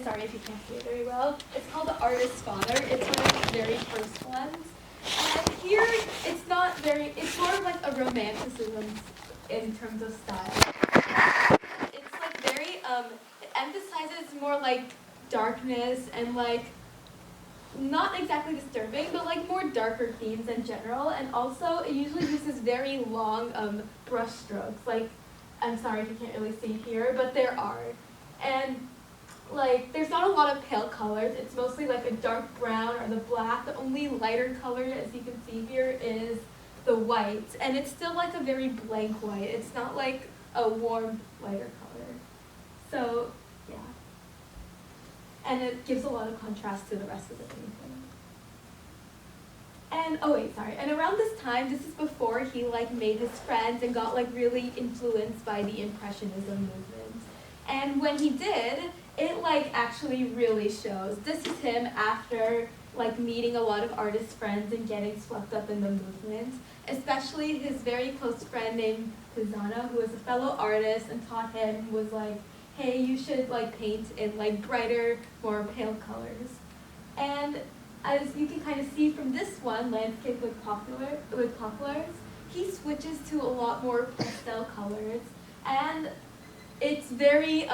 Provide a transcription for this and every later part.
sorry if you can't see it very well. It's called the Art Scholar. It's one of the very first ones. And here, it's more of like a romanticism in terms of style. It's like very, it emphasizes more like darkness and like, not exactly disturbing, but like more darker themes in general. And also, it usually uses very long brush strokes. Like, I'm sorry if you can't really see here, but there are. And like, there's not a lot of pale colors. It's mostly like a dark brown or the black. The only lighter color, as you can see here, is the white. And it's still like a very blank white. It's not like a warm, lighter color. So, yeah. And it gives a lot of contrast to the rest of the painting. And, oh wait, sorry. And around this time, this is before he like made his friends and got like really influenced by the Impressionism movement. And when he did, it like actually really shows. This is him after like meeting a lot of artist friends and getting swept up in the movement. Especially his very close friend named Pizana, who was a fellow artist and taught him, was like, hey, you should like paint in like brighter, more pale colors. And as you can kind of see from this one, Landscape with Poplars, he switches to a lot more pastel colors. And it's very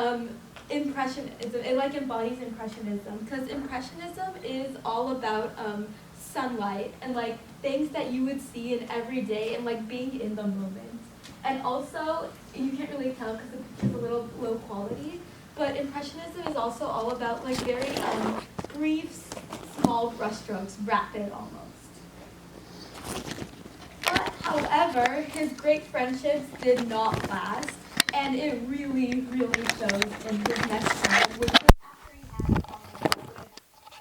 impressionism. It like embodies impressionism, because impressionism is all about sunlight and like things that you would see in every day and like being in the moment. And also, you can't really tell because the picture's a little low quality, but impressionism is also all about like very brief, small brushstrokes, rapid almost. But however, his great friendships did not last. And it really, really shows in his next film, which was after he had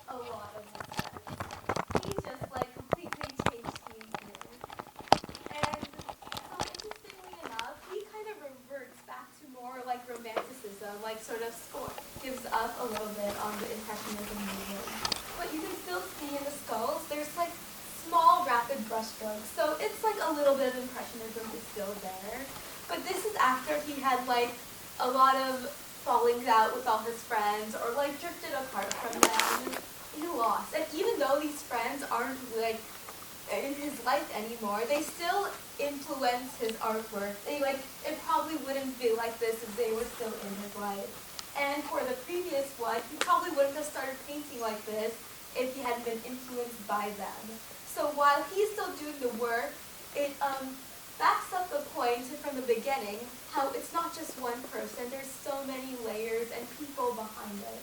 a lot of success. He just like completely changed scenes here. And so interestingly enough, he kind of reverts back to more like romanticism, like sort of gives up a little bit on the Impressionism movement. But you can still see in the skulls, there's like small rapid brushstrokes. So it's like a little bit of Impressionism is still there. But this is after he had like a lot of fallings out with all his friends or like drifted apart from them. He lost. And even though these friends aren't like in his life anymore, they still influence his artwork. It probably wouldn't be like this if they were still in his life. And for the previous one, he probably wouldn't have started painting like this if he hadn't been influenced by them. So while he's still doing the work, it backs up the point from the beginning, how it's not just one person, there's so many layers and people behind it.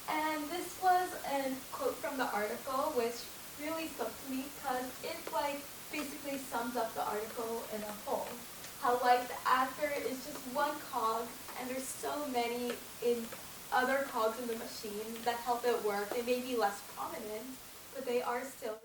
And this was a quote from the article, which really spoke to me, because it like basically sums up the article in a whole. How like the actor is just one cog, and there's so many other cogs in the machine that help it work. They may be less prominent, but they are still